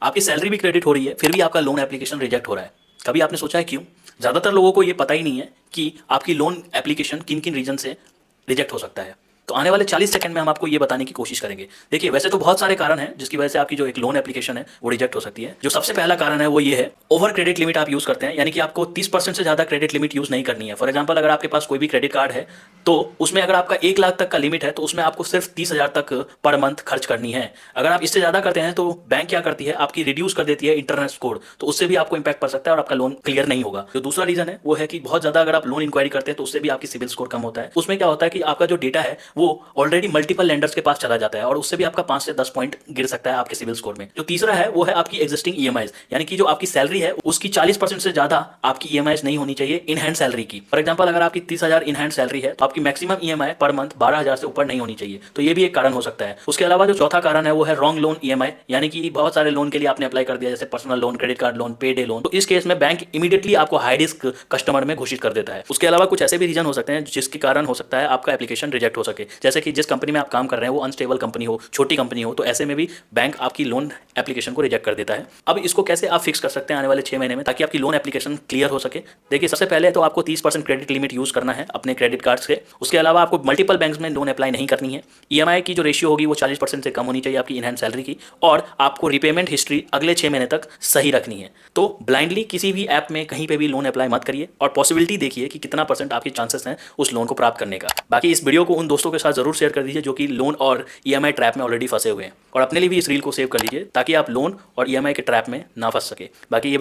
आपकी सैलरी भी क्रेडिट हो रही है, फिर भी आपका लोन एप्लीकेशन रिजेक्ट हो रहा है। कभी आपने सोचा है क्यों? ज़्यादातर लोगों को ये पता ही नहीं है कि आपकी लोन एप्लीकेशन किन किन रीजन से रिजेक्ट हो सकता है। तो आने वाले 40 सेकंड में हम आपको ये बताने की कोशिश करेंगे। देखिए, वैसे तो बहुत सारे कारण हैं जिसकी वजह से आपकी जो एक लोन एप्लीकेशन है वो रिजेक्ट हो सकती है। जो सबसे पहला कारण है वो ये है, ओवर क्रेडिट लिमिट आप यूज़ करते हैं, यानी कि आपको 30% से ज़्यादा क्रेडिट लिमिट यूज़ नहीं करनी है। फॉर एग्जाम्पल, अगर आपके पास कोई भी क्रेडिट कार्ड है तो उसमें अगर आपका 1 लाख तक का लिमिट है तो उसमें आपको सिर्फ 30,000 तक पर मंथ खर्च करनी है। अगर आप इससे ज़्यादा करते हैं तो बैंक क्या करती है, आपकी रिड्यूस कर देती है इंटरनेट स्कोर, तो उससे भी आपको इंपैक्ट पड़ सकता है और आपका लोन क्लियर नहीं होगा। जो दूसरा रीजन है वो है कि बहुत ज़्यादा अगर आप लोन इंक्वायरी करते हैं तो उससे भी आपकी सिविल स्कोर कम होता है। उसमें क्या होता है कि आपका जो डेटा है वो ऑलरेडी मल्टीपल लेंडर्स के पास चला जाता है और उससे भी आपका 5 से 10 पॉइंट गिर सकता है आपके सिविल स्कोर में। जो तीसरा है वो है आपकी एग्जिस्टिंग ईएमआईज, यानी कि जो आपकी सैलरी है उसकी 40% से ज्यादा आपकी ईएमआईज नहीं होनी चाहिए इन हैंड सैलरी की। फॉर एग्जाम्पल, अगर आपकी 30,000 इन हैंड सैलरी है तो आपकी मैक्सिमम ईएमआई पर मंथ 12,000 से ऊपर नहीं होनी चाहिए। तो ये भी एक कारण हो सकता है। उसके अलावा जो चौथा कारण है वो है रॉन्ग लोन ईएमआई, यानी कि बहुत सारे लोन के लिए आपने अप्लाई कर दिया, जैसे personal loan, credit card loan, पे डे लोन। तो इस केस में बैंक इमीडिएटली आपको हाई रिस्क कस्टमर में घोषित कर देता है। उसके अलावा कुछ ऐसे भी रीजन हो सकते हैं जिसके कारण हो सकता है आपका एप्लीकेशन रिजेक्ट हो सके, जैसे कि जिस कंपनी में आप काम कर रहे हैं वो अनस्टेबल कंपनी हो, छोटी कंपनी हो, तो ऐसे में भी बैंक आपकी लोन एप्लीकेशन को रिजेक्ट कर देता है। अब इसको कैसे आप फिक्स कर सकते हैं आने वाले 6 महीने में ताकि आपकी लोन एप्लीकेशन क्लियर हो सके? देखिए, सबसे पहले तो आपको 30% क्रेडिट लिमिट यूज करना है अपने क्रेडिट कार्ड से। उसके अलावा आपको मल्टीपल बैंक्स में लोन अप्लाई नहीं करनी है। ईएमआई की जो रेशियो होगी वो 40% से कम होनी चाहिए आपकी इन हैंड सैलरी की, और आपको रिपेमेंट हिस्ट्री अगले 6 महीने तक सही रखनी है। तो ब्लाइंडली किसी भी ऐप में कहीं पे भी लोन अप्लाई मत करिए और पॉसिबिलिटी देखिए कि कितना परसेंट आपके चांसेस हैं उस लोन को प्राप्त करने का। बाकी इस वीडियो को उन दोस्तों के साथ जरूर शेयर कर दीजिए जो कि लोन और ईएमआई ट्रैप में ऑलरेडी फंसे हुए हैं, और अपने लिए भी इस रील को सेव कर लीजिए ताकि आप लोन और ईएमआई के ट्रैप में ना फंस सके। बाकी ये